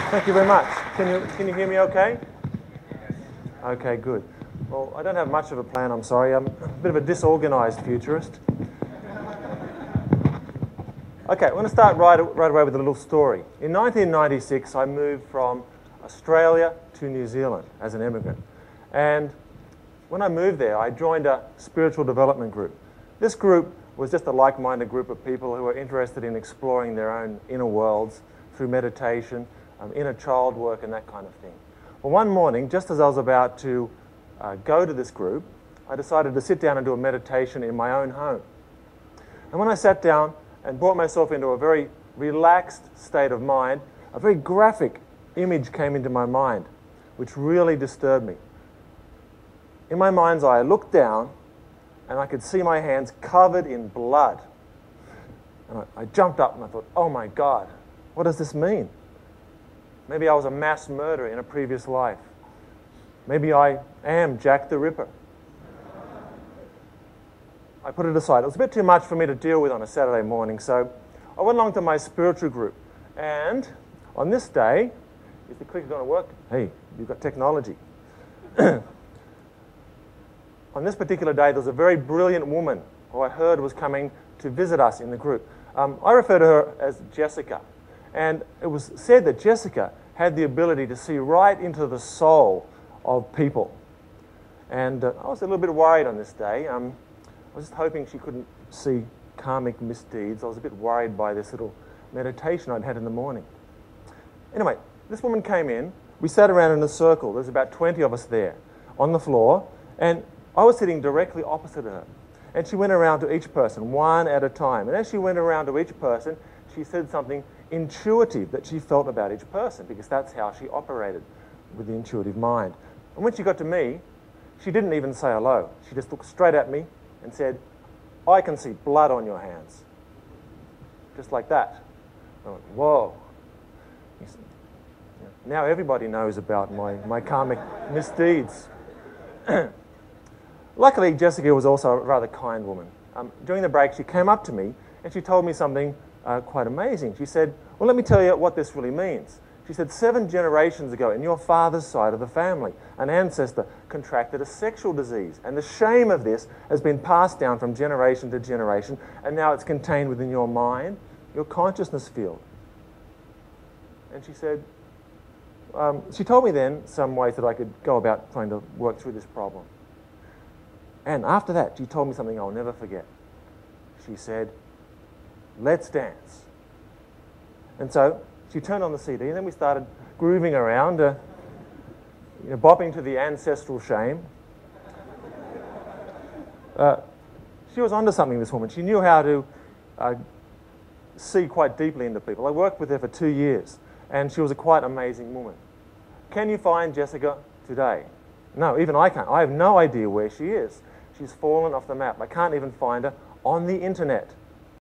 Thank you very much. Can you hear me okay? Okay, good. Well, I don't have much of a plan, I'm sorry. I'm a bit of a disorganized futurist. Okay, I'm going to start right away with a little story. In 1996, I moved from Australia to New Zealand as an immigrant. And when I moved there, I joined a spiritual development group. This group was just a like-minded group of people who were interested in exploring their own inner worlds through meditation, inner child work, and that kind of thing. Well, one morning, just as I was about to go to this group, I decided to sit down and do a meditation in my own home. And when I sat down and brought myself into a very relaxed state of mind, a very graphic image came into my mind, which really disturbed me. In my mind's eye, I looked down and I could see my hands covered in blood. And I jumped up and I thought, oh my God, what does this mean? Maybe I was a mass murderer in a previous life. Maybe I am Jack the Ripper. I put it aside. It was a bit too much for me to deal with on a Saturday morning, so I went along to my spiritual group. And on this day, is the clicker going to work? Hey, you've got technology. On this particular day, there was a very brilliant woman who I heard was coming to visit us in the group. I refer to her as Jessica. And it was said that Jessica had the ability to see right into the soul of people. And I was a little bit worried on this day. I was just hoping she couldn't see karmic misdeeds. I was a bit worried by this little meditation I'd had in the morning. Anyway, this woman came in. We sat around in a circle. There's about 20 of us there on the floor. And I was sitting directly opposite her. And she went around to each person, one at a time. And as she went around to each person, she said something intuitive that she felt about each person, because that's how she operated with the intuitive mind. And when she got to me, she didn't even say hello. She just looked straight at me and said, I can see blood on your hands. Just like that. I went, whoa. Now everybody knows about my karmic misdeeds. Luckily, Jessica was also a rather kind woman. During the break, she came up to me and she told me something quite amazing. She said, well, let me tell you what this really means. She said, 7 generations ago, in your father's side of the family, an ancestor contracted a sexual disease. And the shame of this has been passed down from generation to generation, and now it's contained within your mind, your consciousness field. And she said, she told me then some ways that I could go about trying to work through this problem. And after that, she told me something I'll never forget. She said, let's dance. And so she turned on the CD, and then we started grooving around, bopping to the ancestral shame. She was onto something, this woman. She knew how to see quite deeply into people. I worked with her for 2 years, and she was a quite amazing woman. Can you find Jessica today? No, even I can't. I have no idea where she is. She's fallen off the map. I can't even find her on the internet.